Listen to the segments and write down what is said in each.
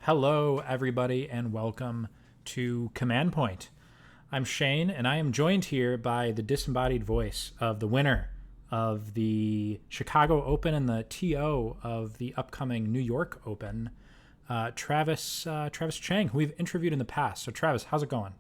Hello, everybody, and welcome to Command Point. I'm Shane, and I am joined here by the disembodied voice of the winner of the Chicago Open and the TO of the upcoming New York Open, Travis Cheng, who we've interviewed in the past. So, Travis, how's it going?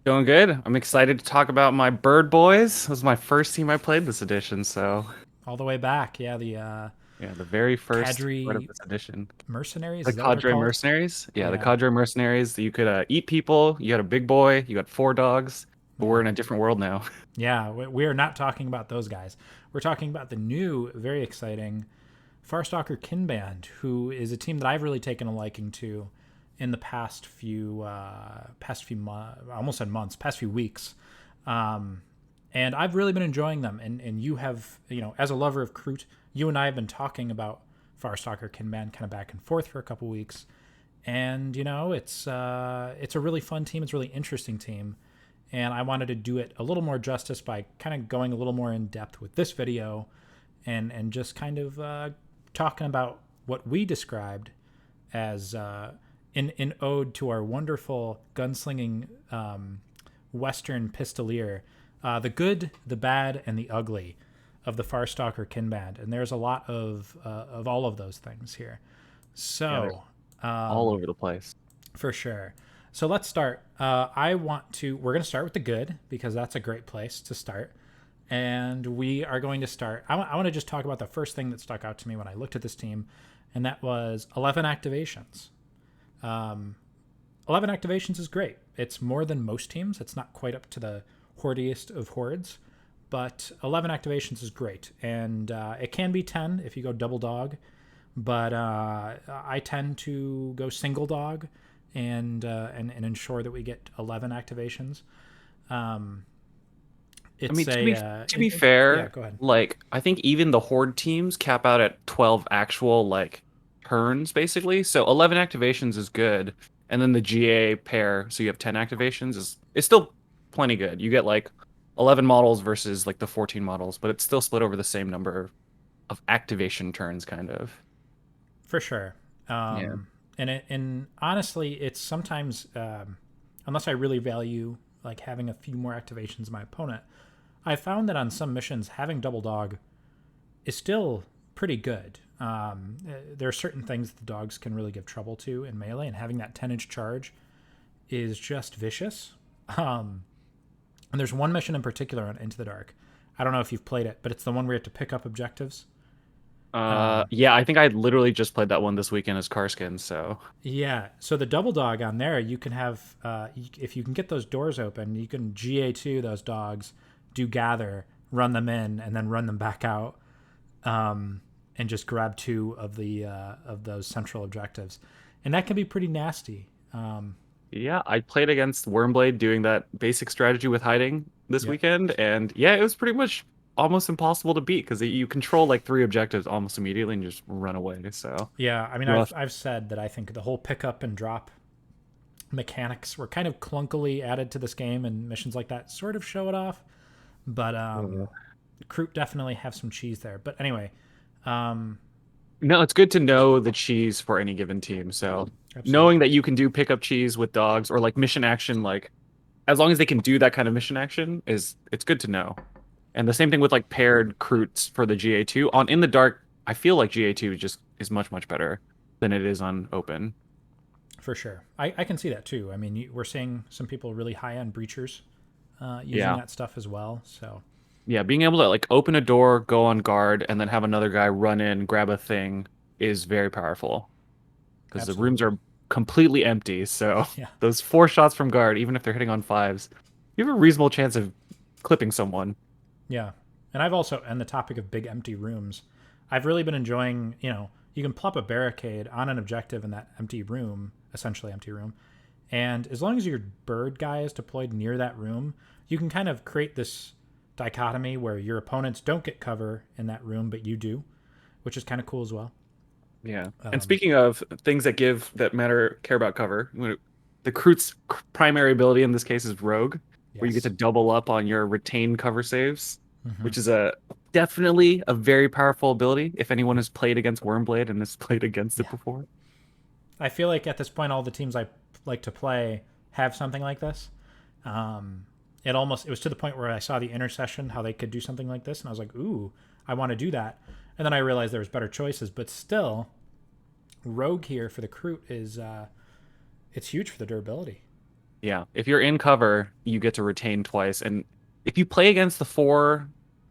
Doing good. I'm excited to talk about my Bird Boys. This was my first team I played this edition, so All the way back, yeah, the yeah, the very first part of Cadre this edition. Mercenaries, The is that what they're Cadre called? Mercenaries. Yeah, the Yeah, Cadre Mercenaries. You could eat people. You had a big boy. You had four dogs. But we're yeah. in a different world now. Yeah, we are not talking about those guys. We're talking about the new, very exciting Farstalker Kinband, who is a team that I've really taken a liking to in the I almost said months, past few weeks, and I've really been enjoying them. And you have, as a lover of Kroot, you and I have been talking about Farstalker Kinband kind of back and forth for a couple weeks, and it's a really fun team. It's a really interesting team, and I wanted to do it a little more justice by kind of going a little more in depth with this video, and just kind of talking about what we described as in ode to our wonderful gunslinging Western pistolier, the good, the bad, and the ugly of the Farstalker Kinband, and there's a lot of all of those things here. Yeah, they're So all over the place. for sure. So let's start. We're going to start with the good because that's a great place to start. And we are going to start. I want to just talk about the first thing that stuck out to me when I looked at this team, and that was 11 activations. Um, 11 activations is great. It's more than most teams. It's not quite up to the hordiest of hordes, but 11 activations is great. And it can be 10 if you go double dog, but I tend to go single dog and ensure that we get 11 activations. Um, I it's mean, a to be yeah. fair, Go ahead. like I think even the Horde teams cap out at 12 actual like turns basically. So 11 activations is good. And then the GA pair, so you have 10 activations is still plenty good. You get like 11 models versus like the 14 models, but it's still split over the same number of activation turns kind of. For sure. Yeah. And honestly, it's sometimes unless I really value like having a few more activations than my opponent, I found that on some missions having double dog is still pretty good. There are certain things that the dogs can really give trouble to in melee, and having that 10-inch charge is just vicious. Um, and there's one mission in particular on Into the Dark. I don't know if you've played it, but it's the one where you have to pick up objectives. Yeah, I think I literally just played that one this weekend as Carskin, so Yeah. So the double dog on there, you can have, if you can get those doors open, you can GA2 those dogs, do gather, run them in, and then run them back out, and just grab two of those central objectives, and that can be pretty nasty. yeah, I played against Wormblade doing that basic strategy with hiding this Yep. weekend, and yeah, it was pretty much almost impossible to beat because you control like three objectives almost immediately and just run away. So Yeah. I mean, I've rough. I've said that I think the whole pick up and drop mechanics were kind of clunkily added to this game, and missions like that sort of show it off. But Uh, Kroot definitely have some cheese there. But anyway, um, No, it's good to know the cheese for any given team. So knowing absolutely. that you can do pickup cheese with dogs or like mission action, like as long as they can do that kind of mission action, is it's good to know. And the same thing with like paired Kroots for the GA2. On In the Dark, I feel like GA2 just is much better than it is on Open. For sure. I can see that too. I mean, we're seeing some people really high on breachers using Yeah. that stuff as well. So, Yeah, being able to like open a door, go on guard, and then have another guy run in, grab a thing is very powerful because the rooms absolutely. are completely empty. So Yeah. those four shots from guard, even if they're hitting on fives, you have a reasonable chance of clipping someone. Yeah. And I've also, on the topic of big empty rooms, I've really been enjoying, you can plop a barricade on an objective in that empty room, essentially empty room. And as long as your bird guy is deployed near that room, you can kind of create this dichotomy where your opponents don't get cover in that room, but you do, which is kind of cool as well. Yeah. And Um, speaking of things that give that matter care about cover, the Kroot's primary ability in this case is Rogue, where you get to yes. double up on your retained cover saves, Hmm. which is a definitely a very powerful ability if anyone has played against Wormblade and has played against it Yeah. before. I feel like at this point, all the teams I like to play have something like this. It was to the point where I saw the intercession how they could do something like this, and I was like, ooh, I want to do that. And then I realized there was better choices, but still, rogue here for the Kroot is it's huge for the durability. Yeah, if you're in cover, you get to retain twice, and if you play against the four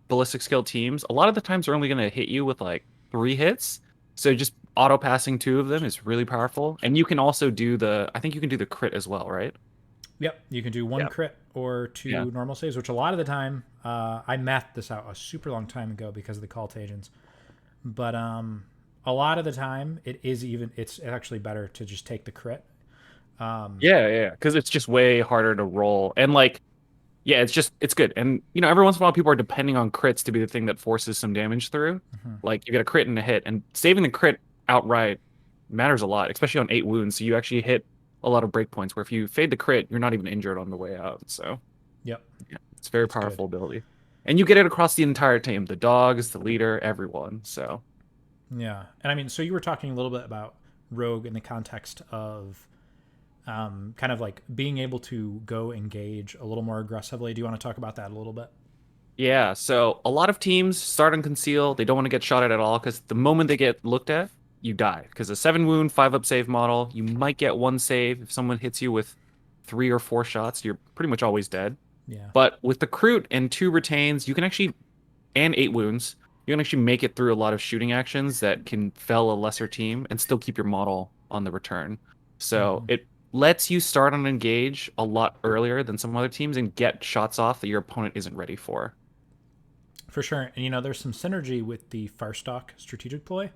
ballistic skill teams, a lot of the times they're only going to hit you with like 3 hits. So just auto passing 2 of them is really powerful, and you can also do I think you can do the crit as well, right? Yep, you can do one Yeah, crit or yeah. two normal saves, which a lot of the time I mathed this out a super long time ago because of the cult agents. But a lot of the time it's actually better to just take the crit. Yeah, because it's just way harder to roll, and like, yeah, it's good. And every once in a while, people are depending on crits to be the thing that forces some damage through. Mhm. Like you get a crit and a hit, and saving the crit outright matters a lot, especially on 8 wounds. So you actually hit a lot of breakpoints. Where if you fade the crit, you're not even injured on the way out. So Yep, yeah, it's a very it's good. powerful ability, and you get it across the entire team: the dogs, the leader, everyone. So Yeah, and I mean, so you were talking a little bit about rogue in the context of kind of like being able to go engage a little more aggressively. Do you want to talk about that a little bit? yeah, so a lot of teams start on conceal. They don't want to get shot at all because the moment they get looked at, you die. Because a 7 wound, 5 up save model, you might get one save. If someone hits you with 3 or 4 shots, you're pretty much always dead. Yeah. But with the Kroot and 2 retains, you can actually, and 8 wounds, you can actually make it through a lot of shooting actions that can fell a lesser team and still keep your model on the return. So Hmm. it lets you start on engage a lot earlier than some other teams and get shots off that your opponent isn't ready for. For sure. And there's some synergy with the Farstalk strategic ploy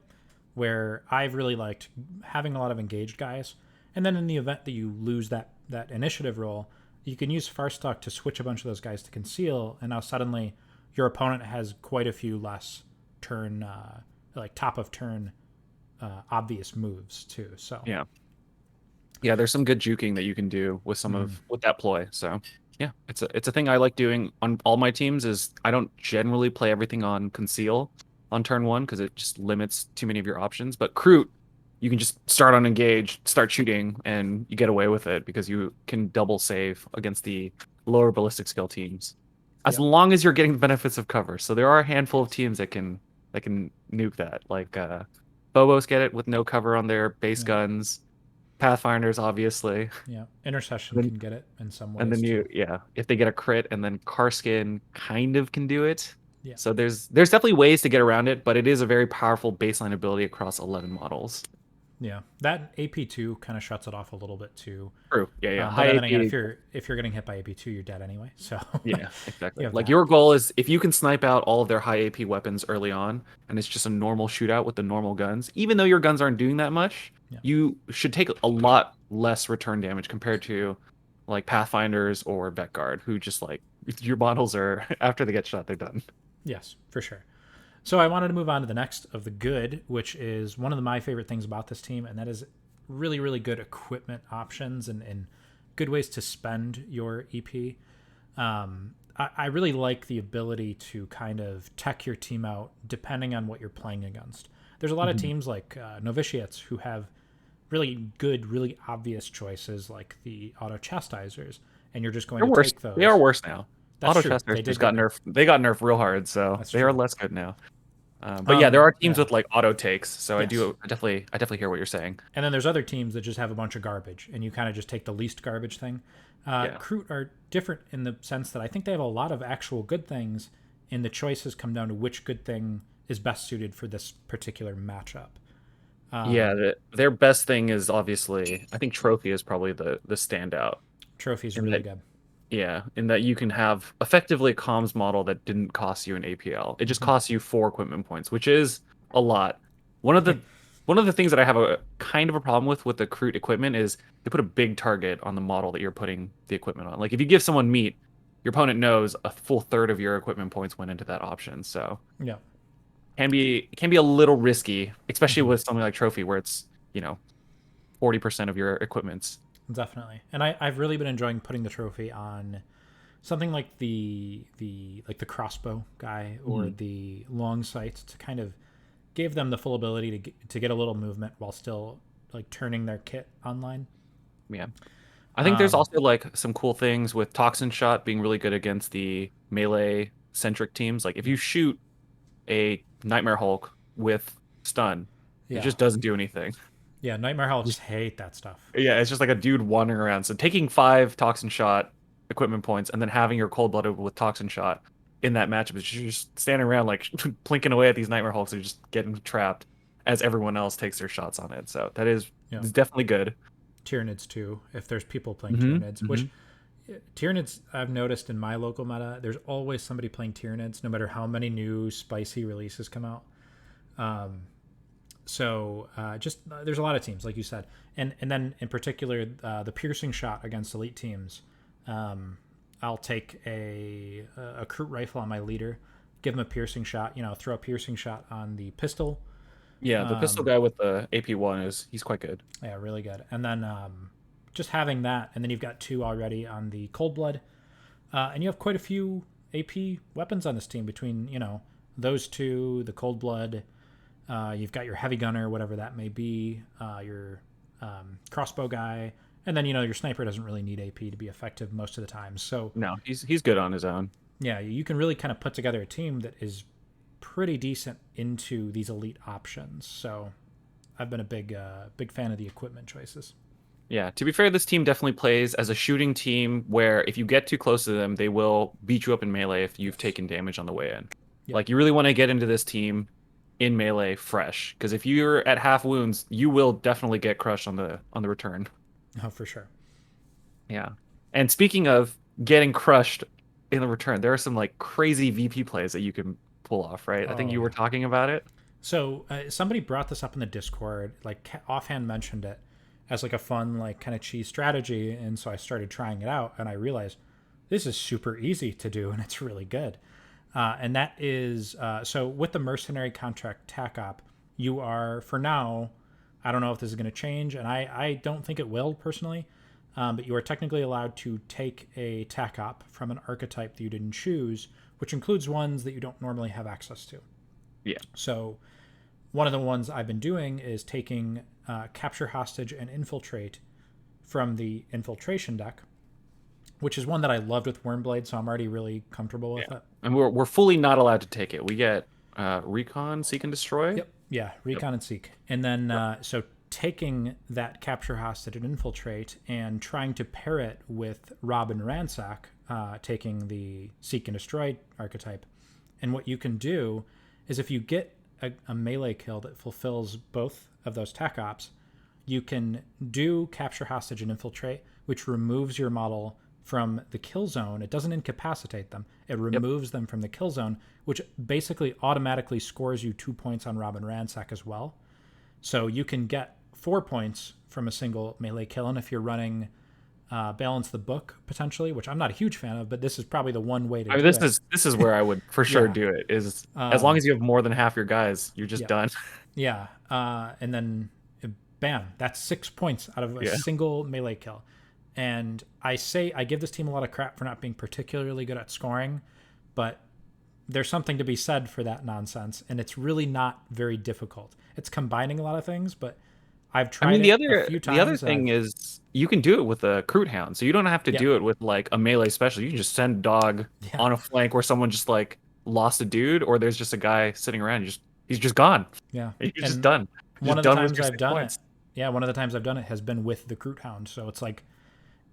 where I've really liked having a lot of engaged guys. And then in the event that you lose that initiative roll, you can use Farstalk to switch a bunch of those guys to conceal, and now suddenly your opponent has quite a few less turn, like top of turn, obvious moves too. So Yeah. Yeah, there's some good juking that you can do with mm, with that ploy. So yeah, it's a thing I like doing on all my teams. Is I don't generally play everything on conceal on turn 1 because it just limits too many of your options. But Kroot, you can just start on engage, start shooting, and you get away with it because you can double save against the lower ballistic skill teams, as yeah, long as you're getting the benefits of cover. So there are a handful of teams that can nuke that, like Phobos get it with no cover on their base yeah, guns. Pathfinders, obviously. yeah. Intercession Then can get it in some and ways then too. yeah, if they get a crit, and then Karskin kind of can do it. Yeah. So there's definitely ways to get around it, but it is a very powerful baseline ability across 11 models. Yeah, that AP2 kind of shuts it off a little bit too. True. Yeah, yeah. But High then again, AP. if you're getting hit by AP2, you're dead anyway. So Yeah, exactly. you have Like that. your goal is if you can snipe out all of their high AP weapons early on, and it's just a normal shootout with the normal guns, even though your guns aren't doing that much, Yeah. you should take a lot less return damage compared to like Pathfinders or Vet Guard, who just like your models are after they get shot, they're done. Yes, for sure. So I wanted to move on to the next of the good, which is one of my favorite things about this team, and that is really, really good equipment options and good ways to spend your EP. I really like the ability to kind of tech your team out depending on what you're playing against. There's a lot of Mhm. teams like Novitiates who have really good, really obvious choices like the auto chastisers, and you're just going They're to worse. take They are those. worse now. That's Auto true. chesters They just did got get nerfed. They got nerfed real hard, so that's they are true. less good now. But yeah, there are teams Yeah. with like auto takes, so Yes. I definitely hear what you're saying. And then there's other teams that just have a bunch of garbage, and you kind of just take the least garbage thing. Yeah. Kroot are different in the sense that I think they have a lot of actual good things, and the choices come down to which good thing is best suited for this particular matchup. Yeah, their best thing is obviously, I think trophy is probably the standout Trophy's in really that. good. Yeah, in that you can have effectively a comms model that didn't cost you an APL. It just Hmm. costs you 4 equipment points, which is a lot. One of the one of the things that I have a kind of a problem with the Kroot equipment is they put a big target on the model that you're putting the equipment on. Like if you give someone meat, your opponent knows a full third of your equipment points went into that option. So Yeah. it can be a little risky, especially Hmm. with something like trophy where it's, 40% of your equipment's. Definitely. And I've really been enjoying putting the trophy on something like the crossbow guy or Mhm. the long sights to kind of give them the full ability to get a little movement while still like turning their kit online. Yeah. I think there's Um, also like some cool things with Toxin Shot being really good against the melee centric teams. Like if yeah, you shoot a Nightmare Hulk with stun, it yeah, just doesn't do anything. yeah. Nightmare Hulks hate that stuff. Yeah, it's just like a dude wandering around. So taking 5 Toxin Shot equipment points and then having your cold blooded with Toxin Shot in that matchup is you're just standing around like plinking away at these Nightmare Hulks and just getting trapped as everyone else takes their shots on it. So that is Yeah, it's definitely good. Tyranids too. If there's people playing Hmm. Tyranids, Hmm. which Tyranids I've noticed in my local meta, there's always somebody playing Tyranids, no matter how many new spicy releases come out. So there's a lot of teams, like you said, and then in particular the piercing shot against elite teams. I'll take a Crute rifle on my leader, give him a piercing shot. Throw a piercing shot on the pistol. Yeah, the pistol Um, guy with the AP1 is he's quite good. yeah, really good. And then just having that, and then you've got two already on the cold blood, and you have quite a few AP weapons on this team between those two, the cold blood. You've got your heavy gunner, whatever that may be, your crossbow guy, and then your sniper doesn't really need AP to be effective most of the time. So No, he's good on his own. yeah, you can really kind of put together a team that is pretty decent into these elite options. So I've been a big fan of the equipment choices. Yeah, to be fair, this team definitely plays as a shooting team where if you get too close to them, they will beat you up in melee if you've Yes. taken damage on the way in. Yep. Like you really want to get into this team in melee fresh, because if you're at half wounds, you will definitely get crushed on the return. Oh, for sure. Yeah. And speaking of getting crushed in the return, there are some like crazy VP plays that you can pull off, right? I think Oh you were yeah. talking about it. So somebody brought this up in the Discord, like offhand mentioned it as like a fun like kind of cheese strategy, and so I started trying it out, and I realized this is super easy to do, and it's really good. And that is so with the mercenary contract tac op, you are for now. I don't know if this is going to change, and I don't think it will personally. But you are technically allowed to take a tac op from an archetype that you didn't choose, which includes ones that you don't normally have access to. Yeah. So one of the ones I've been doing is taking capture hostage and infiltrate from the infiltration deck, which is one that I loved with Wormblade, so I'm already really comfortable Yeah. with it. And we're fully not allowed to take it. We get recon, seek and destroy. Yep. Yeah, Yep. recon and seek. And then Yep. so taking that capture hostage and infiltrate and trying to pair it with Rob and Ransack, taking the seek and destroy archetype. And what you can do is if you get a melee kill that fulfills both of those tac ops, you can do capture hostage and infiltrate, which removes your model from the kill zone. It doesn't incapacitate them. It Yep. removes them from the kill zone, which basically automatically scores you 2 points on Robin Ransack as well. So you can get 4 points from a single melee kill. And if you're running Balance the Book potentially, which I'm not a huge fan of, but this is probably the one way to I mean, do it. this is where I would for sure Yeah. do it. Is as long as you have more than half your guys, you're just Yeah. done. Yeah. And then bam, that's 6 points out of a Yeah. single melee kill. And I give this team a lot of crap for not being particularly good at scoring, but there's something to be said for that nonsense. And it's really not very difficult. It's combining a lot of things, but I've I tried mean, it a few the other times. thing is you can do it with a Crute Hound, so you don't have to Yep. do it with like a melee special. You can just send dog Yeah. on a flank where someone just like lost a dude, or there's just a guy sitting around. He's just gone. Yeah. You're just And done. You're one just of the done with times your I've six done it, points. yeah, one of the times I've done it has been with the Crute Hound. So it's like,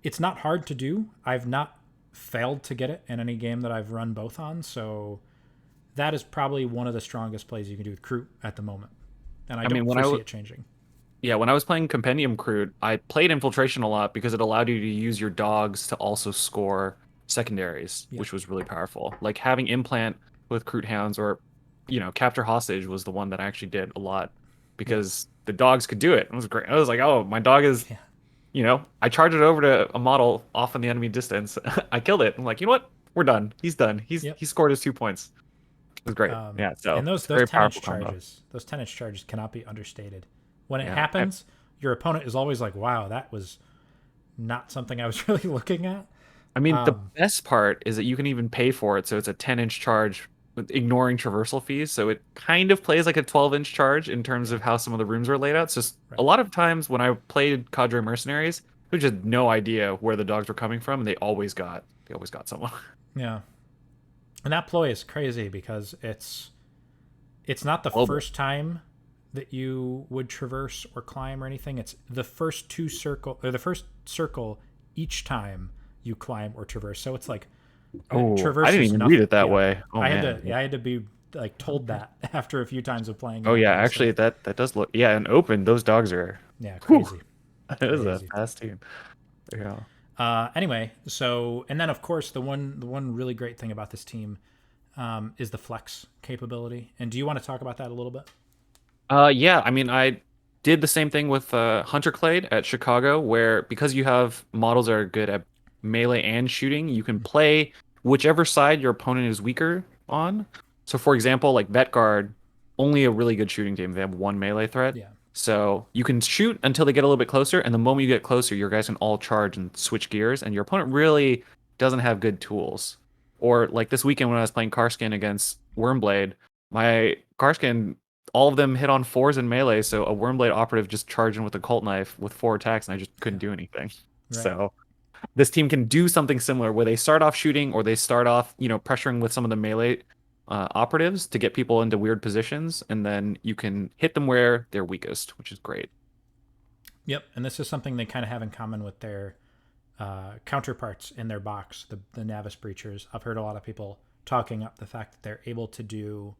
it's not hard to do. I've not failed to get it in any game that I've run both on. So that is probably one of the strongest plays you can do with Crute at the moment. And I I mean, don't foresee it changing. yeah, when I was playing Compendium Crute, I played Infiltration a lot because it allowed you to use your dogs to also score secondaries, Yeah. which was really powerful. Like having Implant with Crute Hounds or, Capture Hostage was the one that I actually did a lot Yeah. because the dogs could do it. It was great. I was like, oh, my dog is, Yeah. I charged it over to a model off in the enemy distance. I killed it. I'm like, you know what? We're done. He's done. Yep. He scored his 2 points. It was great. Yeah, so And those it's a very 10-inch powerful combo. charges, those 10-inch charges cannot be understated. When it Yeah. happens, your opponent is always like, "Wow, that was not something I was really looking at." I mean, the Um, best part is that you can even pay for it, so it's a 10-inch charge ignoring traversal fees. So it kind of plays like a 12-inch charge in terms Yeah. of how some of the rooms are laid out. So a Right. lot of times when I played Cadre Mercenaries, we just had no idea where the dogs were coming from, and they always got someone. Yeah. And that ploy is crazy because it's not the Global. first time that you would traverse or climb or anything. It's the first two circle or the first circle each time you climb or traverse. So it's like Oh, I traverse didn't is even read nothing. it that Yeah, way. Oh I had man. to. Yeah, I had to be like told Okay. that after a few times of playing Oh it. yeah, And it's like, actually that does look, yeah, and open those dogs are, yeah, whew, crazy, that is a crazy. fast team. Yeah. Anyway, so and then of course the one really great thing about this team is the flex capability. And do you want to talk about that a little bit? Yeah, I mean, I did the same thing with Hunter Clade at Chicago, where because you have models that are good at melee and shooting, you can play whichever side your opponent is weaker on. So, for example, like Vet Guard, only a really good shooting team. They have one melee threat. Yeah, So you can shoot until they get a little bit closer, and the moment you get closer, your guys can all charge and switch gears, and your opponent really doesn't have good tools. Or like this weekend when I was playing Karskin against Wormblade, my Karskin all of them hit on fours in melee, so a Wormblade operative just charged in with a cult knife with four attacks, and I just couldn't yeah, do anything. right. So this team can do something similar where they start off shooting or they start off, pressuring with some of the melee operatives to get people into weird positions, and then you can hit them where they're weakest, which is great. Yep, and this is something they kind of have in common with their counterparts in their box, the Navis Breachers. I've heard a lot of people talking up the fact that they're able to do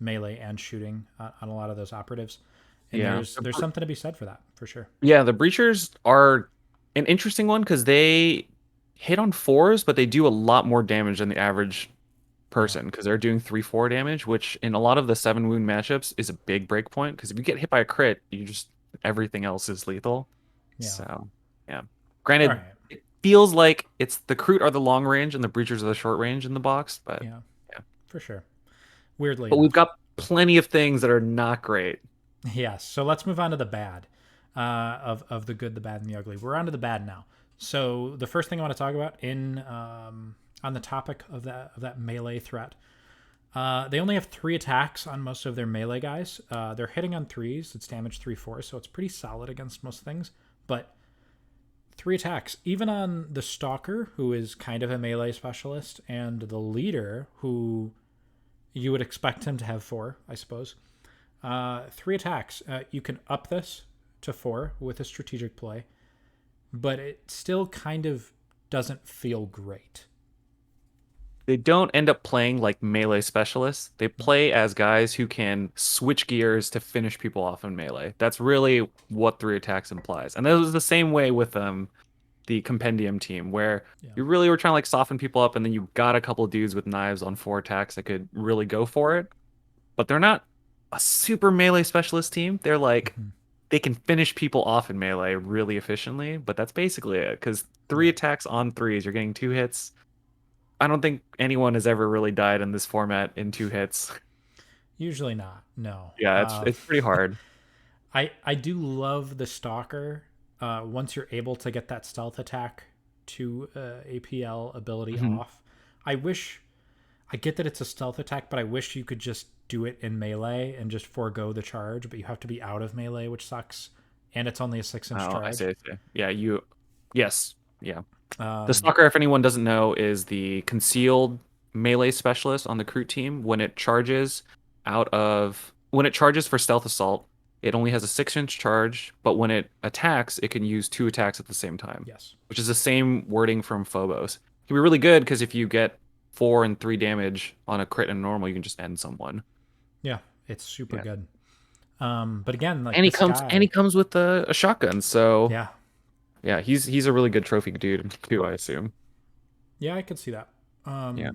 melee and shooting on a lot of those operatives, and Yeah. there's something to be said for that for sure. Yeah, the Breachers are an interesting one because they hit on fours, but they do a lot more damage than the average Yeah, person because they're doing 3-4 damage, which in a lot of the 7 wound matchups is a big break point. Because if you get hit by a crit, you just everything else is lethal. yeah. So yeah. All Granted, right. it feels like it's the Kroot are the long range and the Breachers are the short range in the box, but Yeah, yeah. for sure. Weirdly But we've enough. got plenty of things that are not great. Yes. So let's move on to the bad of the good, the bad, and the ugly. We're on to the bad now. So the first thing I want to talk about in on the topic of that melee threat. They only have 3 attacks on most of their melee guys. They're hitting on threes. It's damage 3/4, so it's pretty solid against most things. But 3 attacks, even on the Stalker, who is kind of a melee specialist, and the Leader, who you would expect him to have 4, I suppose. 3 attacks. You can up this to 4 with a strategic play, but it still kind of doesn't feel great. They don't end up playing like melee specialists. They play as guys who can switch gears to finish people off in melee. That's really what 3 attacks implies. And that was the same way with the compendium team where Yeah. you really were trying to like soften people up and then you got a couple dudes with knives on 4 attacks that could really go for it. But they're not a super melee specialist team. They're like Mm-hmm. they can finish people off in melee really efficiently, but that's basically it. Because three Right. attacks on threes, you're getting 2 hits. I don't think anyone has ever really died in this format in 2 hits. Usually not. No. Yeah, it's pretty hard. I do love the Stalker. Once you're able to get that stealth attack to APL ability Mhm. off, I wish I get that it's a stealth attack, but I wish you could just do it in melee and just forego the charge. But you have to be out of melee, which sucks, and it's only a 6-inch Oh, I see, charge. I see. Yeah, yes, yeah. The Um, Stalker, if anyone doesn't know, is the concealed melee specialist on the Kroot team. When it charges for stealth assault, it only has a 6-inch charge, but when it attacks, it can use 2 attacks at the same time, yes. which is the same wording from Phobos. It can be really good because if you get 4 and 3 damage on a crit and normal, you can just end someone. Yeah, it's super Yeah. good. But again, like And he this comes and he guy, comes with a shotgun, so yeah, yeah, he's a really good trophy dude too, I assume. yeah, I could see that. Yeah.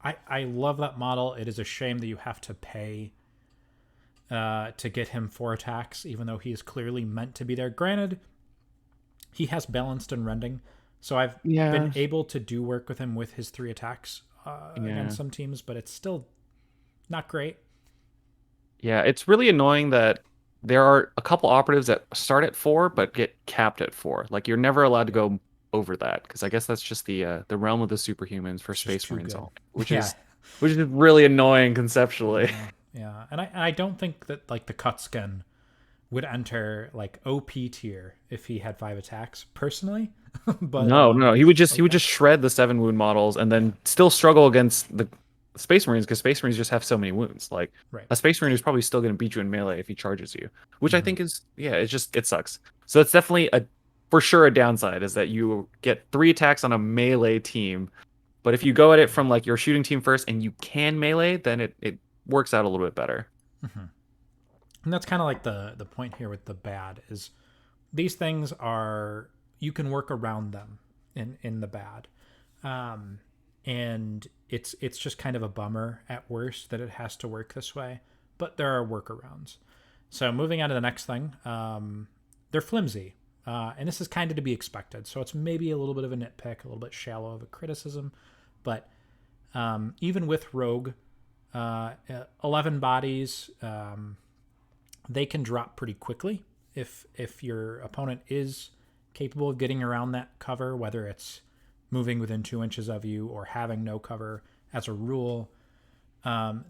I love that model. It is a shame that you have to pay to get him 4 attacks, even though he is clearly meant to be there. Granted, he has balanced and rending, so I've been Yeah. able to do work with him with his 3 attacks against Yeah. some teams, but it's still not great. Yeah, it's really annoying that there are a couple operatives that start at 4 but get capped at 4. Like you're never allowed to Yeah, go over that because I guess that's just the realm of the superhumans for it's just Space too Marines good. only, which Yeah, is which is really annoying conceptually. Yeah, yeah, and I don't think that like the Cutskin would enter like OP tier if he had 5 attacks personally, but No, he would okay, just shred the 7 wound models and yeah, then still struggle against the Space Marines because Space Marines just have so many wounds. Like right, a Space Marine is probably still going to beat you in melee if he charges you, which I hmm, think is yeah, it's just it sucks. So it's definitely a for sure a downside is that you get 3 attacks on a melee team, but if you go at it from like your shooting team first and you can melee, then it works out a little bit better. hmm. And that's kind of like the point here with the bad is these things are you can work around them in the bad, um, and it's just kind of a bummer at worst that it has to work this way, but there are workarounds. So moving on to the next thing, they're flimsy, and this is kind of to be expected. So it's maybe a little bit of a nitpick, a little bit shallow of a criticism, but even with Rogue, 11 bodies, they can drop pretty quickly if your opponent is capable of getting around that cover, whether it's moving within 2 inches of you or having no cover as a rule.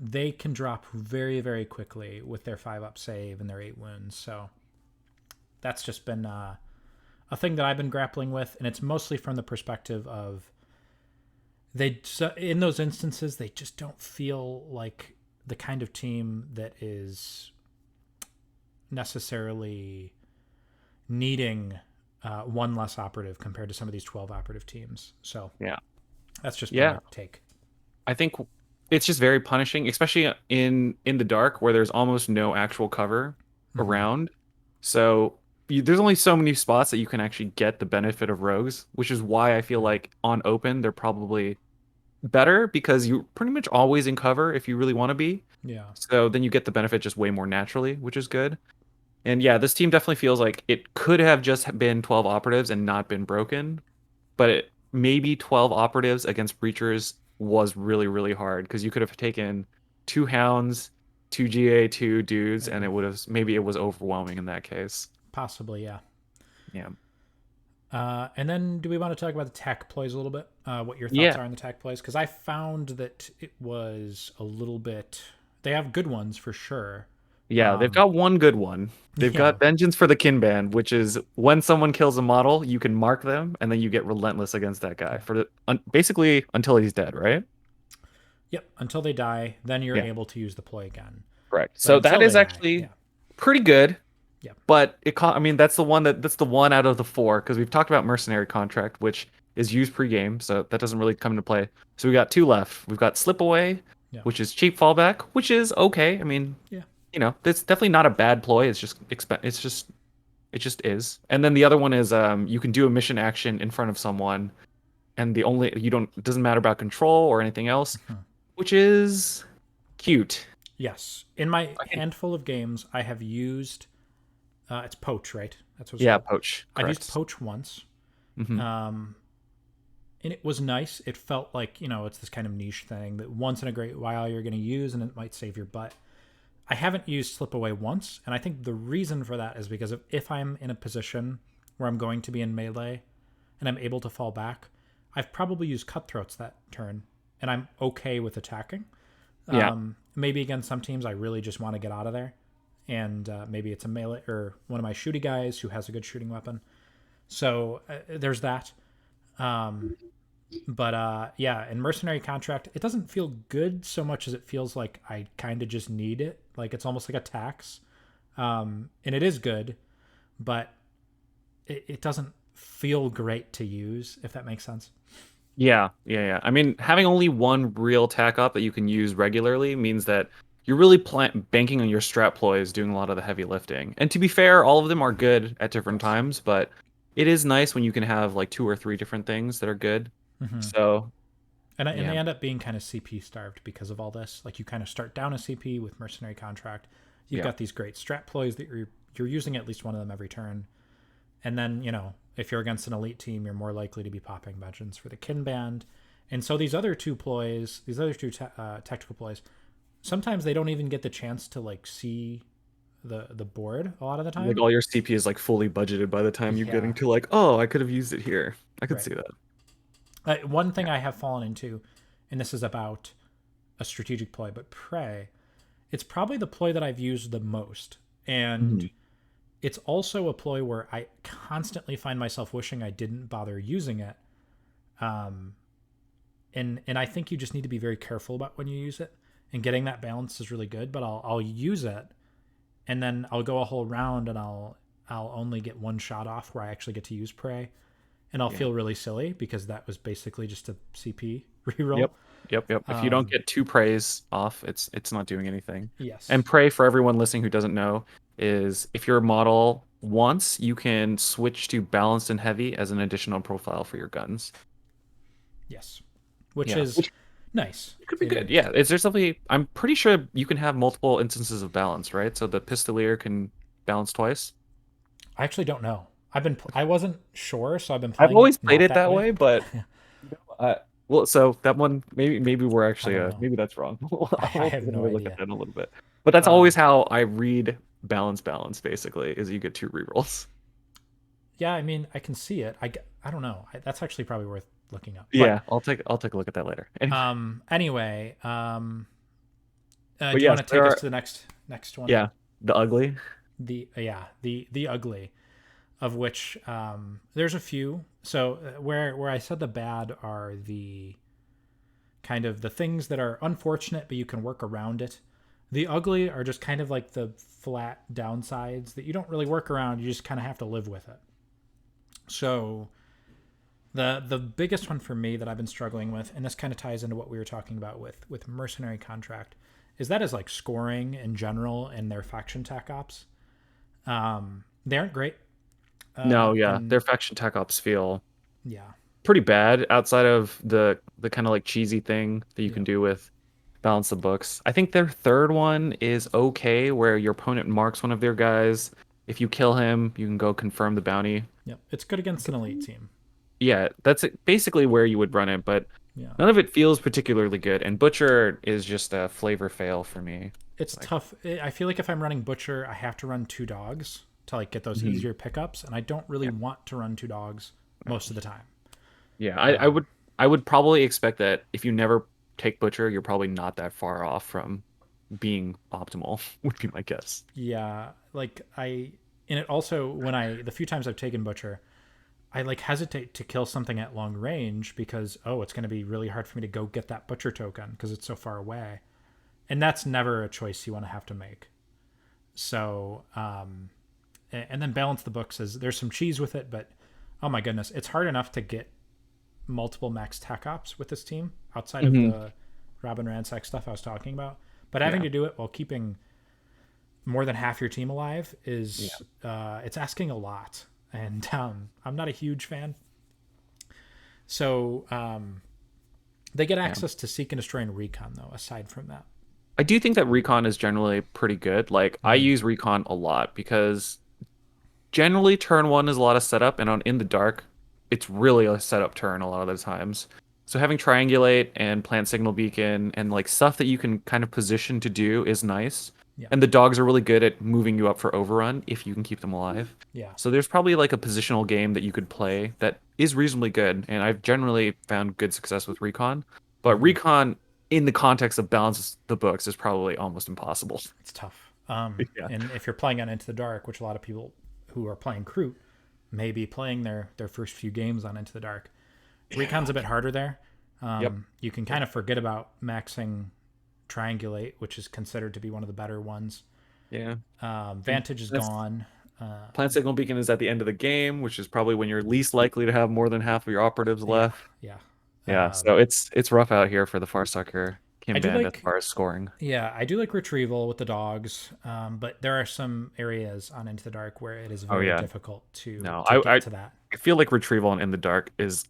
They can drop very, very quickly with their 5-up save and their 8 wounds. So that's just been a thing that I've been grappling with, and it's mostly from the perspective of in those instances they just don't feel like the kind of team that is necessarily needing one less operative compared to some of these 12 operative teams. So Yeah. that's just been Yeah. my take. I think it's just very punishing, especially in the dark where there's almost no actual cover Mm-hmm. around. So there's only so many spots that you can actually get the benefit of rogues, which is why I feel like on open they're probably better because you're pretty much always in cover if you really want to be. Yeah. So then you get the benefit just way more naturally, which is good. And yeah, this team definitely feels like it could have just been 12 operatives and not been broken, but maybe 12 operatives against breachers was really, really hard because you could have taken 2 hounds, 2 GA, 2 dudes, and it Maybe. would have maybe it was overwhelming in that case. Possibly, yeah. Yeah. And then do we want to talk about the tech plays a little bit? What your thoughts Yeah. are on the tech plays? Because I found that it was a little bit. They have good ones for sure. Yeah, they've Um, got one good one. They've yeah, got Vengeance for the Kinband, which is when someone kills a model, you can mark them, and then you get relentless against that guy yeah, for basically until he's dead, right? yep. Until they die, then you're Yeah, able to use the ploy again. correct. But So that until is they die, actually yeah, pretty good. yeah, But I mean, that's the one out of the four because we've talked about Mercenary Contract, which is used pre-game, so that doesn't really come into play. So we got two left. We've got Slip Away, yeah, which is cheap fallback, which is okay. I mean, yeah. that's definitely not a bad ploy. It just is. And then the other one is you can do a mission action in front of someone, and the only you don't it doesn't matter about control or anything else, Mhm. which is cute. Yes. In my I can, handful of games, I have used. It's poach, right? That's what it's yeah, called. poach, I've used correct. poach once, Hmm. um, and it was nice. It felt like it's this kind of niche thing that once in a great while you're going to use, and it might save your butt. I haven't used slip away once, and I think the reason for that is because if I'm in a position where I'm going to be in melee and I'm able to fall back, I've probably used cutthroats that turn, and I'm okay with attacking. Yeah, Maybe against some teams, I really just want to get out of there, and maybe it's a melee or one of my shooty guys who has a good shooting weapon. So there's that. Um, but yeah, in mercenary contract, it doesn't feel good so much as it feels like I kind of just need it. Like it's almost like a tax, and it is good, but it doesn't feel great to use. If that makes sense. yeah. I mean, having only one real tack up that you can use regularly means that you're really banking on your strat ploys doing a lot of the heavy lifting. And to be fair, all of them are good at different Yes. times, but it is nice when you can have like 2 or 3 different things that are good. Hmm. So, And yeah, they end up being kind of CP starved because of all this. Like you kind of start down a CP with mercenary contract. You've yeah, got these great strat ploys that you're using at least one of them every turn. And then, if you're against an elite team, you're more likely to be popping vengeance for the Kinband. And so these other two ploys, these other two tactical ploys, sometimes they don't even get the chance to like see the board a lot of the like time. all your CP is like fully budgeted by the time you're getting Yeah, to like, oh, I could have used it here. I could right. see that. One Yeah. thing I have fallen into, and this is about a strategic ploy, but Prey, it's probably the ploy that I've used the most. And Mhm. it's also a ploy where I constantly find myself wishing I didn't bother using it. Um, and I think you just need to be very careful about when you use it. And getting that balance is really good, but I'll use it and then I'll go a whole round and I'll only get one shot off where I actually get to use Prey, and I'll Yeah. feel really silly because that was basically just a CP reroll. Yep. Yep. If you don't get two praise off, it's not doing anything. And Yes. pray, for everyone listening who doesn't know, is if your model once, you can switch to balanced and heavy as an additional profile for your guns. Yes. Which Yeah. is Which nice. could be good. Yeah. Is there something I'm pretty sure you can have multiple instances of balance, right? So the pistolier can balance twice. I actually don't know. I wasn't sure, so I've been I've playing it always played not it that that way. way, but well, so that one maybe we're I actually don't know. maybe that's wrong. I I'll have no definitely look at idea. that in a little bit. But that's always Um, how I read balance basically is you get two rerolls. yeah, I mean, I can see it. I don't know. That's actually probably worth looking up. But Yeah, I'll take a look at that later. Anyway, anyway, but do you want yes, to there take us are to the next one? yeah, the ugly. The ugly, of which there's a few. So where I said the bad are the kind of the things that are unfortunate, but you can work around it. The ugly are just kind of like the flat downsides that you don't really work around. You just kind of have to live with it. So the biggest one for me that I've been struggling with, and this kind of ties into what we were talking about with mercenary contract, is that is like scoring in general and their faction tac ops. They aren't great. No, yeah, And their faction tech ops feel yeah, pretty bad outside of the kind of like cheesy thing that you can yeah, do with balance the books. I think their third one is okay, where your opponent marks one of their guys. If you kill him, you can go confirm the bounty. yeah. It's good against an elite team. Yeah, that's basically where you would run it, but Yeah, none of it feels particularly good. And Butcher is just a flavor fail for me. it's Like, tough. I feel like if I'm running Butcher, I have to run two dogs to like get those mhm. easier pickups, and I don't really Yeah, want to run two dogs most of the time. yeah. Um, I would probably expect that if you never take Butcher, you're probably not that far off from being optimal. Would be my guess. yeah, and it also when the few times I've taken Butcher, I like hesitate to kill something at long range because it's going to be really hard for me to go get that Butcher token because it's so far away, and that's never a choice you want to have to make. So, and then balance the books is there's some cheese with it, but oh my goodness, it's hard enough to get multiple max tech ops with this team outside of Hmm. the Robin Ransack stuff I was talking about. But having Yeah, to do it while keeping more than half your team alive yeah, is it's asking a lot, and I'm not a huge fan. So they get yeah. access to seek and destroy and recon though. Aside from that, I do think that recon is generally pretty good. Like I mm-hmm. use recon a lot because generally turn one is a lot of setup, and on in the dark, it's really a setup turn a lot of the times. So having triangulate and plant signal beacon and like stuff that you can kind of position to do is nice. Yeah, And the dogs are really good at moving you up for overrun if you can keep them alive. yeah, So there's probably like a positional game that you could play that is reasonably good, and I've generally found good success with recon. But mm-hmm. recon in the context of balance the books is probably almost impossible. It's tough. Yeah. And if you're playing on Into the Dark, which a lot of people who are playing Crute may be playing their first few games on Into the Dark, Recon's a bit harder there. Yep. You can Yep. kind of forget about maxing Triangulate, which is considered to be one of the better ones. Yeah. And Vantage is that's gone. plant signal beacon is at the end of the game, which is probably when you're least likely to have more than half of your operatives Yeah, left. yeah. Yeah, so it's rough out here for the Farstalker I do Kinband as like far as scoring. I do like retrieval with the dogs, but there are some areas on Into the Dark where it is Oh very yeah. difficult to No, to get to that. I feel like retrieval and in the dark is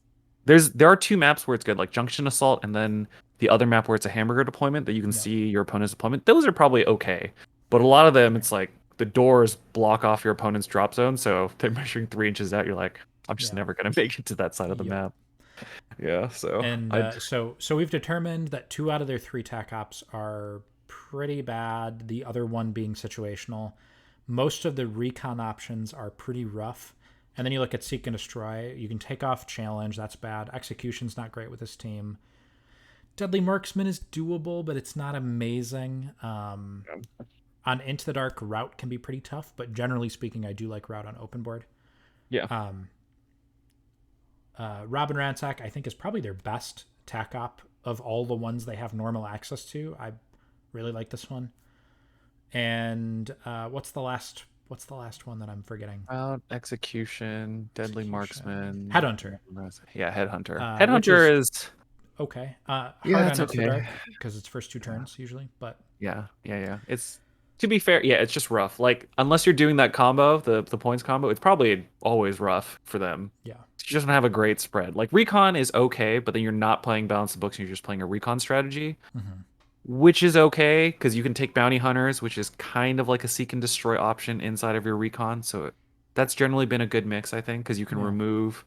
there are two maps where it's good, like Junction Assault, and then the other map where it's a hamburger deployment that you can Yeah, see your opponent's deployment. Those are probably okay, but a lot of them right. it's like the doors block off your opponent's drop zone, so if they're measuring 3 inches out, you're like, I'm just Yeah, never gonna make it to that side of the yep. map. Yeah, so And I'd so we've determined that two out of their three tac ops are pretty bad. The other one being situational. Most of the recon options are pretty rough. And then you look at seek and destroy. You can take off challenge. That's bad. Execution's not great with this team. Deadly Marksman is doable, but it's not amazing. On Into the Dark, Route can be pretty tough, but generally speaking, I do like Route on open board. Yeah. Robin Ransack, I think, is probably their best tac op of all the ones they have normal access to. I really like this one. And what's the last one that I'm forgetting? Execution, Deadly Marksman, Headhunter. Yeah, Headhunter. Which is Headhunter is okay. yeah, Hard it's on Into the okay. Dark because it's first two turns usually, but Yeah. It's to be fair, yeah, it's just rough. Like unless you're doing that combo, the points combo, it's probably always rough for them. yeah, You just don't have a great spread. Like recon is okay, but then you're not playing balance the books, and you're just playing a recon strategy, which is okay because you can take bounty hunters, which is kind of like a seek and destroy option inside of your recon. So that's generally been a good mix, I think, because you can yeah. remove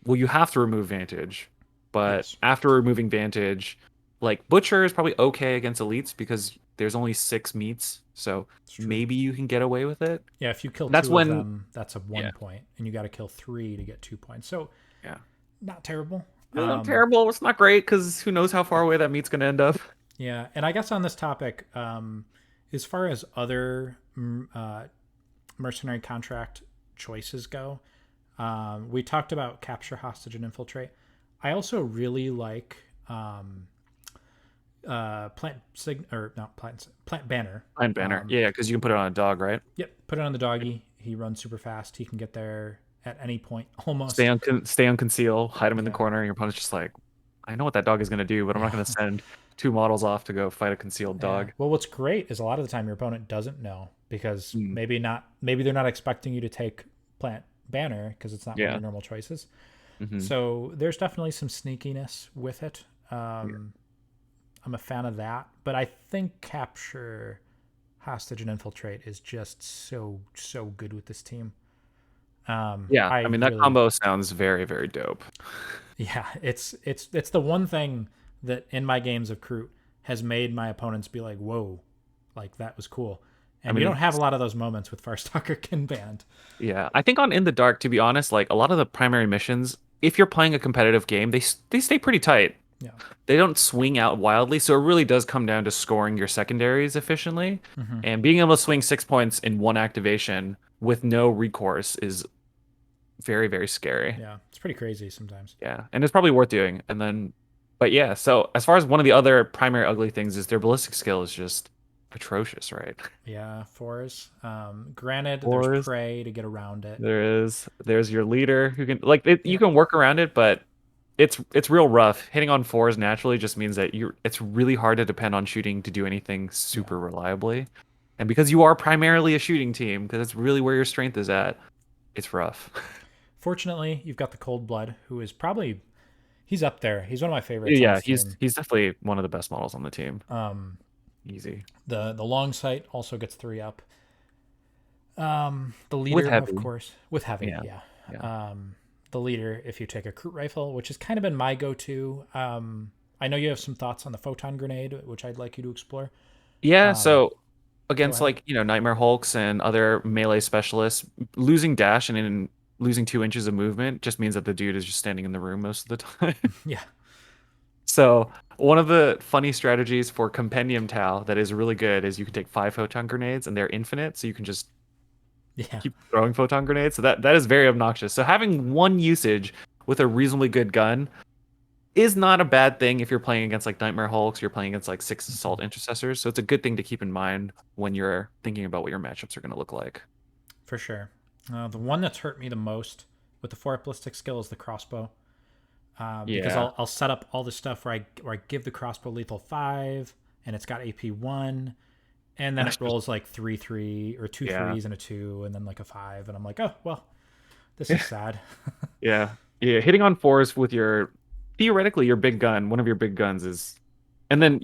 you have to remove Vantage, but Yes, after removing Vantage, like Butcher is probably okay against elites because there's only 6 meats, so it's true. maybe you can get away with it. Yeah, if you kill That's two of when, them, that's a yeah, 1 point, and you got to kill three to get 2 points. So yeah. not terrible. It's not terrible. It's not great because who knows how far away that meat's gonna end up. Yeah, and I guess on this topic, as far as other mercenary contract choices go, we talked about capture, hostage, and infiltrate. I also really like plant banner. Plant banner, yeah, because you can put it on a dog, right? Yep, put it on the doggy. He runs super fast. He can get there at any point, Stay almost. on stay on conceal, hide him in the Yeah, corner. And your opponent's just like, I know what that dog is gonna do, but I'm not yeah, gonna send 2 models off to go fight a concealed yeah. dog. Well, what's great is a lot of the time your opponent doesn't know because Mm, maybe they're not expecting you to take plant banner because it's not one of yeah. your normal choices. Hmm. So there's definitely some sneakiness with it. Yeah. I'm a fan of that, but I think capture, hostage, and infiltrate is just so good with this team. Yeah, I I mean that really, combo sounds very, very dope. yeah, it's the one thing that in my games of Kroot has made my opponents be like, whoa, like that was cool. I And you don't mean, have a lot of those moments with Farstalker Kinband. yeah, I think on In the Dark, to be honest, like a lot of the primary missions, if you're playing a competitive game, they stay pretty tight. Yeah. They don't swing out wildly, so it really does come down to scoring your secondaries efficiently, Hmm. and being able to swing 6 points in one activation with no recourse is very, very scary. Yeah. It's pretty crazy sometimes. Yeah, and it's probably worth doing. And then, but yeah, so as far as one of the other primary ugly things is their ballistic skill is just atrocious, right? Yeah. Fours. Granted, there's Wars. prey to get around it. There's your leader who can like you Yeah. can work around it, but it's real rough. Hitting on 4s naturally just means that it's really hard to depend on shooting to do anything Yeah. super reliably. And because you are primarily a shooting team, because it's really where your strength is at, it's rough. Fortunately, you've got the Cold Blood, who is probably he's up there. He's one of my favorites on Yeah, this team. he's definitely one of the best models on the team. Um, Easy. the long sight also gets 3 up. The With leader, of heavy. course, with heavy, Yeah. yeah. Yeah. The leader, if you take a Kroot rifle, which has kind of been my go-to. I know you have some thoughts on the photon grenade, which I'd like you to explore. Yeah, Um, so Go against ahead. like, Nightmare Hulks and other melee specialists, losing dash and in losing 2 inches of movement just means that the dude is just standing in the room most of the time. Yeah, So one of the funny strategies for Compendium Tau that is really good is you can take 5 photon grenades and they're infinite, so you can just yeah, keep throwing photon grenades. So that is very obnoxious. So having one usage with a reasonably good gun is not a bad thing if you're playing against like Nightmare Hulks, you're playing against like 6 Assault Intercessors. So it's a good thing to keep in mind when you're thinking about what your matchups are going to look like. for sure. The one that's hurt me the most with the 4 ballistic skill is the crossbow. Because Yeah. I'll set up all this stuff where I give the crossbow lethal 5 and it's got AP 1, and then it rolls like 3 3 or two Yeah. threes and a 2 and then like a 5, and I'm like, oh well, this is sad. Yeah. Yeah. Hitting on 4s with your theoretically your big gun, one of your big guns is, and then,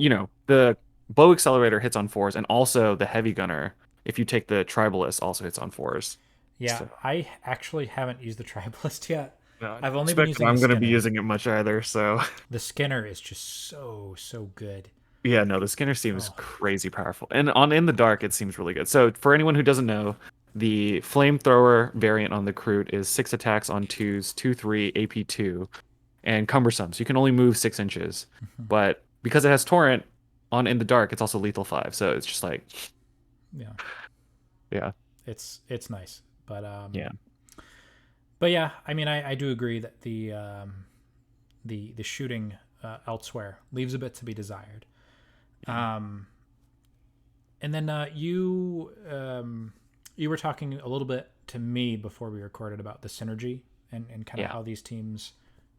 the bow accelerator hits on 4s, and also the heavy gunner, if you take the tribalist, also hits on 4s. Yeah, So, I actually haven't used the tribalist yet. I I've don't only been expect that using the I'm going to be Skinner. using it much either. So, The Skinner is just so good. yeah, no, the Skinner seems Oh crazy powerful. And on In the Dark, it seems really good. So, for anyone who doesn't know, the flamethrower variant on the Kroot is 6 attacks on 2s, 2 3, AP 2. and cumbersome. So you can only move 6 inches. But because it has torrent on in the dark, it's also lethal 5. So it's just like, Yeah, yeah, it's nice, yeah, but yeah, I mean, I do agree that the shooting elsewhere leaves a bit to be desired. Um, and then you were talking a little bit to me before we recorded about the synergy and kind of yeah. how these teams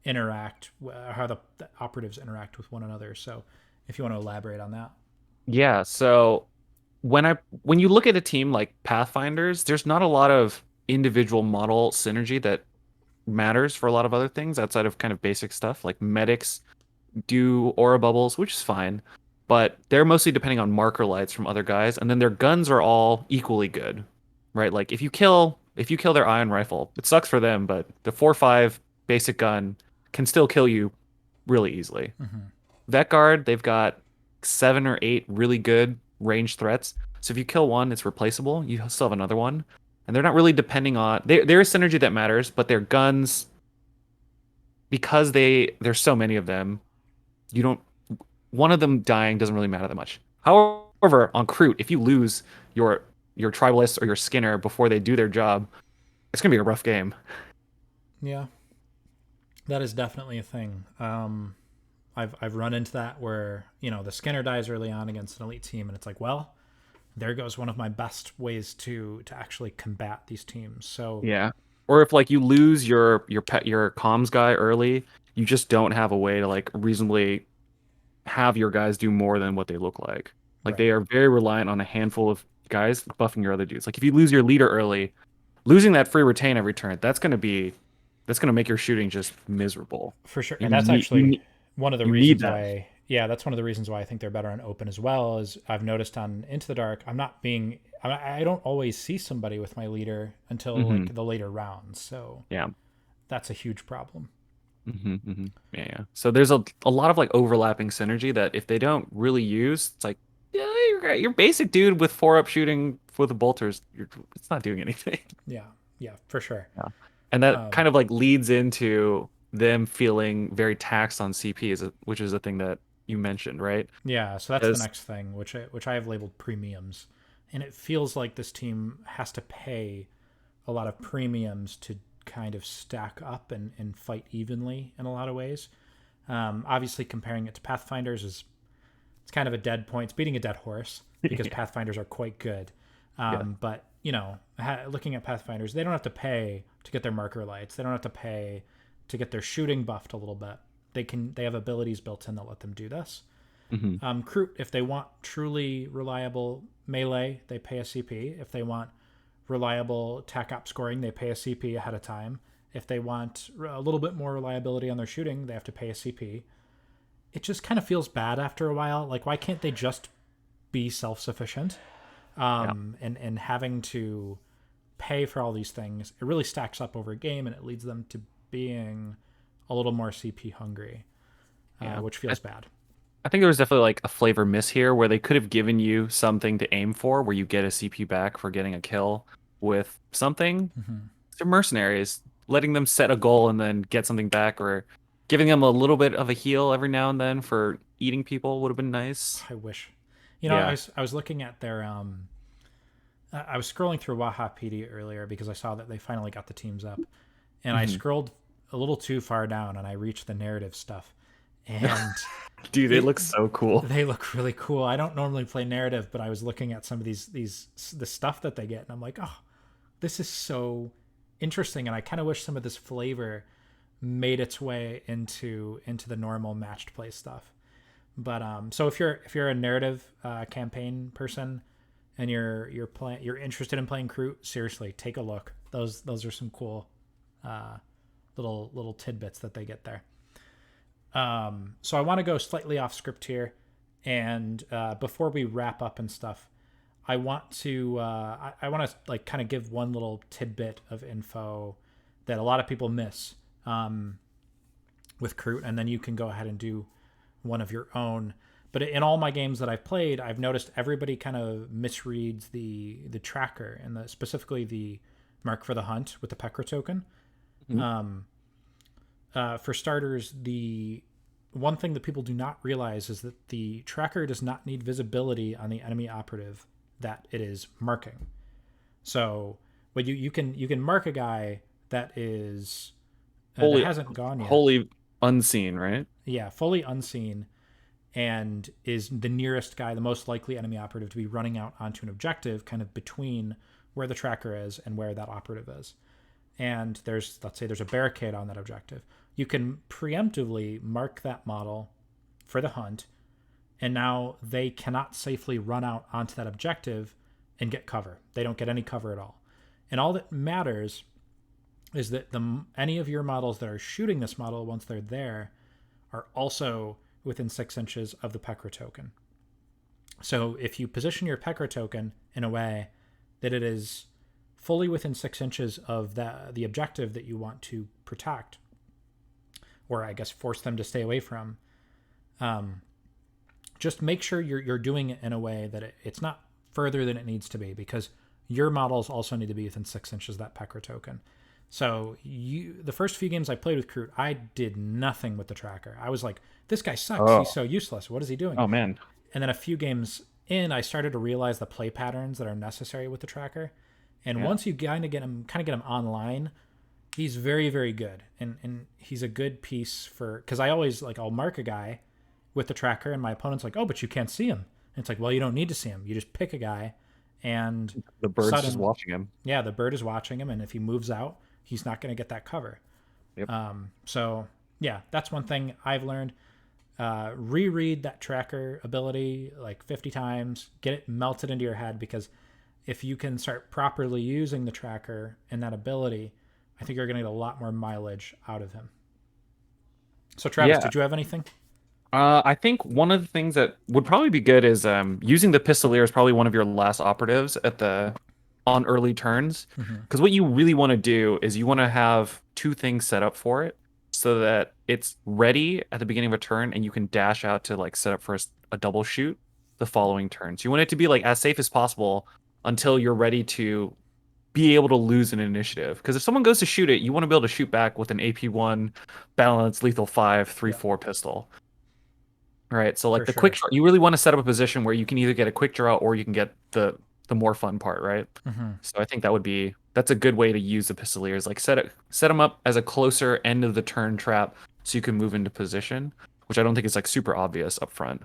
interact, how the operatives interact with one another. So if you want to elaborate on that. Yeah, so when you look at a team like Pathfinders, there's not a lot of individual model synergy that matters for a lot of other things outside of kind of basic stuff like medics do aura bubbles, which is fine, but they're mostly depending on marker lights from other guys, and then their guns are all equally good, right? Like if you kill their ion rifle, it sucks for them, but the 4.5 basic gun can still kill you really easily. Mm-hmm. Vet Guard, they've got 7 or 8 really good range threats. So if you kill one, it's replaceable. You still have another one. And they're not really depending on there is synergy that matters, but their guns, because there's so many of them, you don't one of them dying doesn't really matter that much. However, on Kroot, if you lose your your tribalist or your skinner before they do their job, it's gonna be a rough game. Yeah, that is definitely a thing. I've run into that where the Skinner dies early on against an elite team, and it's like, well, there goes one of my best ways to actually combat these teams. So Yeah. Or if like you lose your comms guy early, you just don't have a way to like reasonably have your guys do more than what they look like. Like right, they are very reliant on a handful of guys buffing your other dudes. Like if you lose your leader early, losing that free retain every turn, that's gonna make your shooting just miserable. for sure, and And you that's need you actually need one of the you need reasons that. why. Yeah, that's one of the reasons why I think they're better on open as well. Is I've noticed on Into the Dark, I don't always see somebody with my leader until Hmm. like the later rounds. So Yeah. that's a huge problem. Yeah, yeah. So there's a lot of like overlapping synergy that if they don't really use, it's like, yeah, you're great. Your basic dude with 4-up shooting with the bolters, it's not doing anything. Yeah, yeah, for sure. Yeah. And that Um, kind of like leads into them feeling very taxed on CP, which is a thing that you mentioned, right? Yeah, so that's the As next thing, which I have labeled premiums, and it feels like this team has to pay a lot of premiums to kind of stack up and fight evenly in a lot of ways. Obviously, comparing it to Pathfinders is it's kind of a dead point. It's beating a dead horse because yeah, Pathfinders are quite good. yeah. But looking at Pathfinders, they don't have to pay to get their marker lights. They don't have to pay to get their shooting buffed a little bit. They have abilities built in that let them do this. Hmm. Kroot, if they want truly reliable melee, they pay a CP. If they want reliable tac op scoring, they pay a CP ahead of time. If they want a little bit more reliability on their shooting, they have to pay a CP. It just kind of feels bad after a while. Like, why can't they just be self sufficient? Yeah. And having to pay for all these things, it really stacks up over a game and it leads them to being a little more CP hungry, Yeah. which I, feels bad. I think there was definitely like a flavor miss here where they could have given you something to aim for, where you get a CP back for getting a kill with something. Mm-hmm. They're mercenaries, letting them set a goal and then get something back, or giving them a little bit of a heal every now and then for eating people would have been nice. I wish. I Yeah. was looking at their I was scrolling through Waha PD earlier because I saw that they finally got the teams up, and I Hmm. scrolled a little too far down and I reached the narrative stuff, and Dude, it it looks so cool. they look really cool. I don't normally play narrative, but I was looking at some of the stuff that they get, and I'm like, oh, this is so interesting, and I kind of wish some of this flavor made its way into the normal matched play stuff. But so if you're a narrative campaign person and you're interested in playing Crew, seriously, take a look. Those are some cool uh, little tidbits that they get there. So I want to go slightly off script here, and before we wrap up and stuff, I want to I want to like kind of give one little tidbit of info that a lot of people miss with Crew, and then you can go ahead and do one of your own. But in all my games that I've played, I've noticed everybody kind of misreads the tracker and specifically the mark for the hunt with the Pekra token. Mhm. for starters, the one thing that people do not realize is that the tracker does not need visibility on the enemy operative that it is marking. So, but you can mark a guy that is that Wholly, hasn't gone yet. wholly unseen, right? Yeah, fully unseen, and is the nearest guy, the most likely enemy operative to be running out onto an objective, kind of between where the tracker is and where that operative is. And let's say there's a barricade on that objective. You can preemptively mark that model for the hunt, and now they cannot safely run out onto that objective and get cover. They don't get any cover at all. And all that matters is that any of your models that are shooting this model once they're there are also within 6 inches of the Pecker token. So if you position your Pecker token in a way that it is fully within 6 inches of the objective that you want to protect, or I guess force them to stay away from, just make sure you're doing it in a way that it's not further than it needs to be, because your models also need to be within 6 inches of that Pecker token. So the first few games I played with Kroot, I did nothing with the tracker. I was like, this guy sucks. Oh, He's so useless. What is he doing? oh man. And then a few games in, I started to realize the play patterns that are necessary with the tracker. And Yeah. once you kind of get him online, he's very, very good. And he's a good piece for, because I always I'll mark a guy with the tracker, and my opponent's like, oh, but you can't see him. And it's like, well, you don't need to see him. You just pick a guy, and The bird's just watching him. yeah, the bird is watching him, and if he moves out, he's not going to get that cover. Yep. So yeah, that's one thing I've learned. Reread that tracker ability like 50 times, get it melted into your head, because if you can start properly using the tracker and that ability, I think you're going to get a lot more mileage out of him. So Travis, Yeah. did you have anything? I think one of the things that would probably be good is using the Pistolier is probably one of your last operatives on early turns. Mm-hmm. Because what you really want to do is you want to have two things set up for it so that it's ready at the beginning of a turn and you can dash out to set up for a double shoot the following turn. So you want it to be as safe as possible until you're ready to be able to lose an initiative. Because if someone goes to shoot it, you want to be able to shoot back with an AP1 balanced lethal 5 3-4 pistol. Right. So For the sure. quick draw, you really want to set up a position where you can either get a quick draw or you can get the more fun part, right? Mm-hmm. So I think that's a good way to use the Pistoliers. Set them up as a closer end of the turn trap so you can move into position, which I don't think is super obvious up front.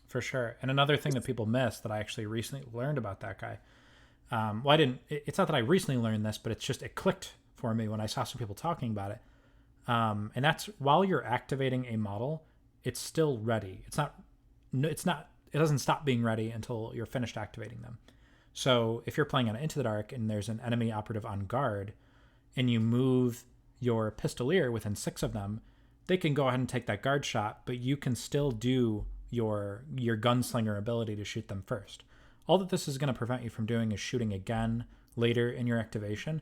For sure. And another thing that people miss that I actually recently learned about that guy. Well, I didn't. It's not that I recently learned this, but it clicked for me when I saw some people talking about it. And that's while you're activating a model, it's still ready. It's not. It doesn't stop being ready until you're finished activating them. So if you're playing on Into the Dark and there's an enemy operative on guard, and you move your Pistolier within 6 of them, they can go ahead and take that guard shot, but you can still do your gunslinger ability to shoot them first. All that this is going to prevent you from doing is shooting again later in your activation,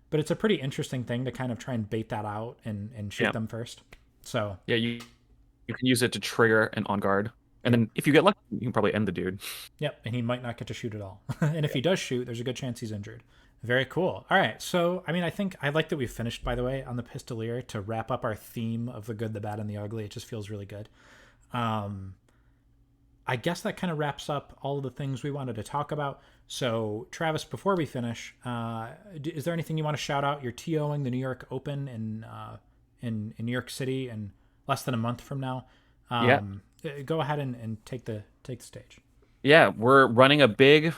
but it's a pretty interesting thing to kind of try and bait that out and shoot them first. So yeah, you can use it to trigger an on guard, and then if you get lucky, you can probably end the dude. Yep, and he might not get to shoot at all. And if he does shoot, there's a good chance he's injured. Very cool. All right, so I think I like that we've finished, by the way, on the Pistolier to wrap up our theme of the good, the bad, and the ugly. It just feels really good. I guess that kind of wraps up all of the things we wanted to talk about. So, Travis, before we finish, is there anything you want to shout out? You're TOing the New York Open in New York City in less than a month from now. Go ahead and take the stage. Yeah, we're running a big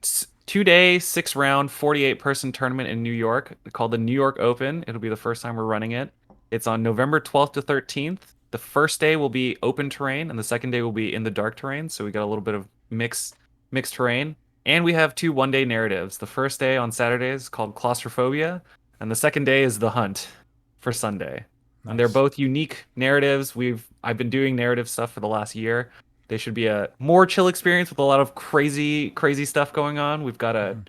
2-day, 6-round, 48-person tournament in New York called the New York Open. It'll be the first time we're running it. It's on November 12th to 13th. The first day will be open terrain, and the second day will be in the dark terrain. So we got a little bit of mixed terrain. And we have 2 one-day narratives. The first day on Saturday is called Claustrophobia, and the second day is The Hunt for Sunday. Nice. And they're both unique narratives. I've been doing narrative stuff for the last year. They should be a more chill experience with a lot of crazy stuff going on. We've got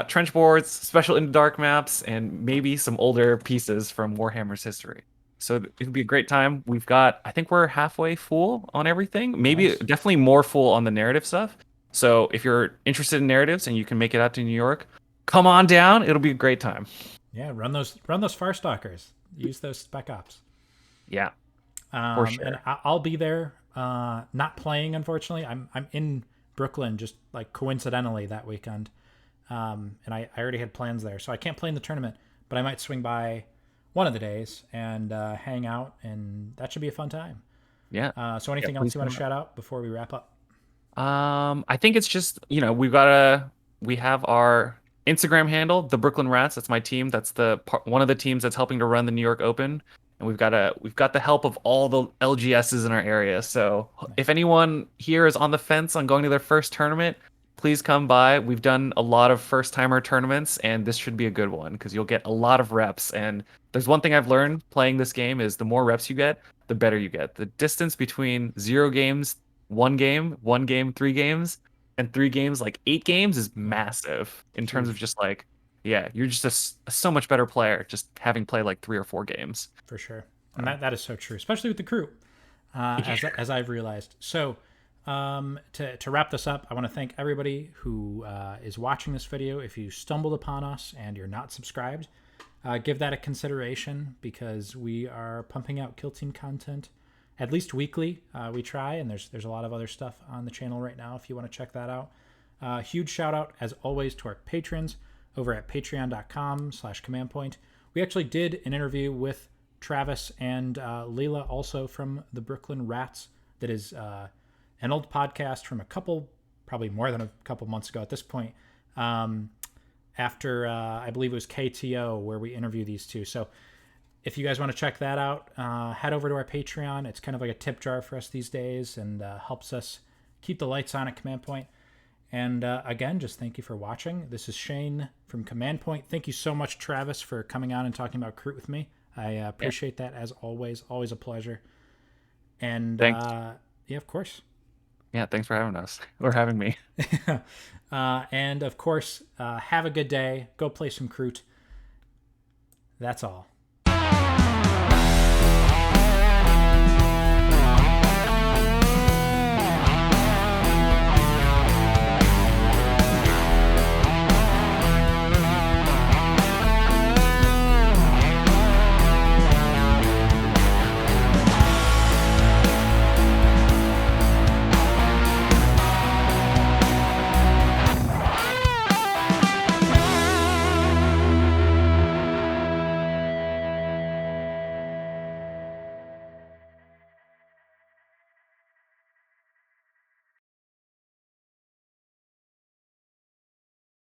trench boards, special in the dark maps, and maybe some older pieces from Warhammer's history. So it'll be a great time. I think we're halfway full on everything. Maybe definitely more full on the narrative stuff. So if you're interested in narratives and you can make it out to New York, come on down. It'll be a great time. Yeah, run those Farstalkers. Use those Spec Ops. Yeah, for And sure. I'll be there. Not playing, unfortunately. I'm in Brooklyn just like coincidentally that weekend, and I already had plans there, so I can't play in the tournament. But I might swing by one of the days and hang out, and that should be a fun time. Yeah. So Yeah, anything else please you want to come shout out before we wrap up? I think it's just, we have our Instagram handle, the Brooklyn Rats. That's my team. That's one of the teams that's helping to run the New York Open. And we've got the help of all the LGSs in our area. So if Nice, anyone here is on the fence on going to their first tournament, please come by. We've done a lot of first timer tournaments, and this should be a good one because you'll get a lot of reps. And there's one thing I've learned playing this game is the more reps you get, the better you get. The distance between 0 games, 1 game, 1 game, 3 games, and 3 games, like 8 games, is yeah, massive in terms of huge just like, yeah, you're just a so much better player just having played like 3 or 4 games. for sure, and Uh, that is so true, especially with the crew, yeah, as I've realized. So to wrap this up, I want to thank everybody who is watching this video. If you stumbled upon us and you're not subscribed, give that a consideration because we are pumping out Kill Team content at least weekly. We try, and there's a lot of other stuff on the channel right now if you want to check that out. Huge shout out as always to our patrons over at patreon.com/commandpoint. We actually did an interview with Travis and Leila, also from the Brooklyn Rats. That is an old podcast from probably more than a couple months ago at this point. After I believe it was KTO where we interview these two. So if you guys want to check that out, head over to our Patreon. It's kind of like a tip jar for us these days and helps us keep the lights on at Command Point. And again, just thank you for watching. This is Shane from Command Point. Thank you so much, Travis, for coming on and talking about Crute with me. I yeah. appreciate that as always. Always a pleasure. And Thanks. yeah, of course. Yeah, thanks for having us or having me. And of course, have a good day. Go play some Crute. That's all.